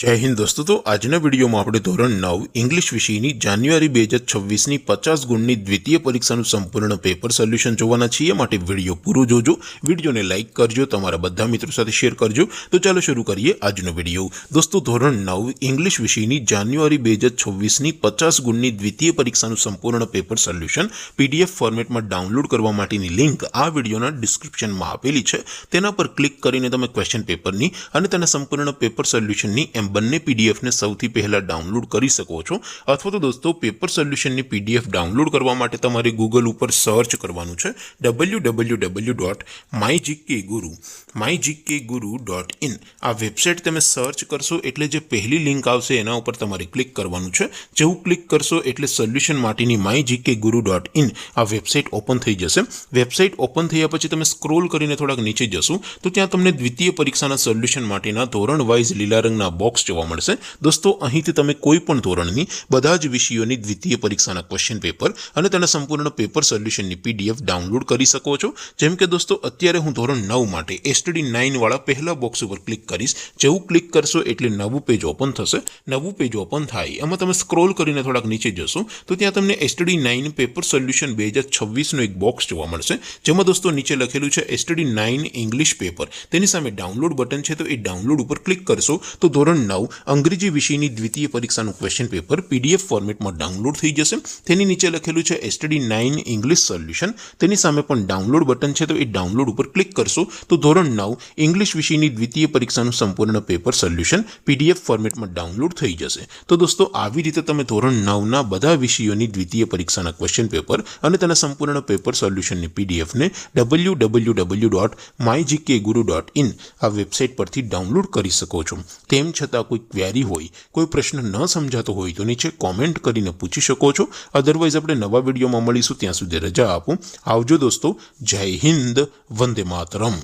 जय हिंद दोस्तों। तो आजना वीडियो में આપણે ધોરણ 9 इंग्लिश વિષયની જાન્યુઆરી 2026ની 50 ગુણની દ્વિતીય પરીક્ષાનું સંપૂર્ણ પેપર સોલ્યુશન જોવાના છીએ। માટે વિડિયો પૂરો જોજો, વિડિયોને લાઈક કરજો, તમારા બધા મિત્રો સાથે શેર કરજો। તો ચાલો શરૂ કરીએ આજનો વિડિયો। દોસ્તો ધોરણ 9 इंग्लिश વિષયની જાન્યુઆરી 2026ની 50 ગુણની દ્વિતીય પરીક્ષાનું સંપૂર્ણ પેપર સોલ્યુશન PDF ફોર્મેટમાં ડાઉનલોડ કરવા માટેની લિંક આ વિડિયોના ડિસ્ક્રિપ્શનમાં આપેલી છે। તેના પર ક્લિક કરીને તમે ક્વેશ્ચન પેપરની અને તેના સંપૂર્ણ પેપર સોલ્યુશનની બંને PDF ને સૌથી પહેલા ડાઉનલોડ કરી શકો છો। અથવા તો દોસ્તો પેપર સોલ્યુશનની PDF ડાઉનલોડ કરવા માટે તમારે ગૂગલ ઉપર સર્ચ કરવાનું છે www.mygkguru.in। આ વેબસાઇટ તમે સર્ચ કરશો એટલે જે પહેલી લિંક આવશે એના ઉપર તમારે ક્લિક કરવાનું છે। જેવું ક્લિક કરશો એટલે સોલ્યુશન માટેની mygkguru.in આ વેબસાઇટ ઓપન થઈ જશે। વેબસાઇટ ઓપન થયા પછી તમે સ્ક્રોલ કરીને થોડાક નીચે જશો તો ત્યાં તમને દ્વિતીય પરીક્ષાના સોલ્યુશન માટેના ધોરણ વાઇઝ લીલા રંગના બોક્સ જોવા મળશે। દોસ્તો અહીંથી તમે કોઈ પણ ધોરણની બધા જ વિષયોની દ્વિતીય પરીક્ષાના ક્વેશ્ચન પેપર અને તેના સંપૂર્ણ પેપર સોલ્યુશનની PDF ડાઉનલોડ કરી શકો છો। જેમ કે દોસ્તો અત્યારે હું ધોરણ 9 માટે STD 9 વાળા પહેલા બોક્સ ઉપર ક્લિક કરીશ। જેવું ક્લિક કરશો એટલે નવું પેજ ઓપન થશે। નવું પેજ ઓપન થાય એમાં તમે સ્ક્રોલ કરીને થોડાક નીચે જશો તો ત્યાં તમને STD 9 પેપર સોલ્યુશન 2026 નો એક બોક્સ જોવા મળશે। જેમાં દોસ્તો નીચે લખેલું છે STD 9 ઇંગ્લિશ પેપર, તેની સામે ડાઉનલોડ બટન છે, તો એ ડાઉનલોડ ઉપર ક્લિક કરશો તો ધોરણ 9 અંગ્રેજી વિષયની દ્વિતીય પરીક્ષાનું ક્વેશ્ચન પેપર PDF ફોર્મેટમાં ડાઉનલોડ થઈ જશે। તેની નીચે લખેલું છે STD 9 ઇંગ્લિશ સોલ્યુશન, તેની સામે પણ ડાઉનલોડ બટન છે, તો એ ડાઉનલોડ ઉપર ક્લિક કરશો તો ધોરણ 9 ઇંગ્લિશ વિષયની દ્વિતીય પરીક્ષાનું સંપૂર્ણ પેપર સોલ્યુશન PDF ફોર્મેટમાં ડાઉનલોડ થઈ જશે। તો દોસ્તો આવી રીતે તમે ધોરણ 9ના બધા વિષયોની દ્વિતીય પરીક્ષાના ક્વેશ્ચન પેપર અને તેના સંપૂર્ણ પેપર સોલ્યુશનની PDF ને www.mygkguru.in આ વેબસાઇટ પરથી ડાઉનલોડ કરી શકો છો। તેમ છતાં કોઈ ક્વેરી હોય, કોઈ પ્રશ્ન ન સમજાતો હોય તો નીચે કોમેન્ટ કરીને પૂછી શકો છો। અધરવાઇઝ આપણે નવા વિડીયોમાં મળીશું, ત્યાં સુધી રજા આપો। આવજો દોસ્તો। જય હિન્દ, વંદે માતરમ।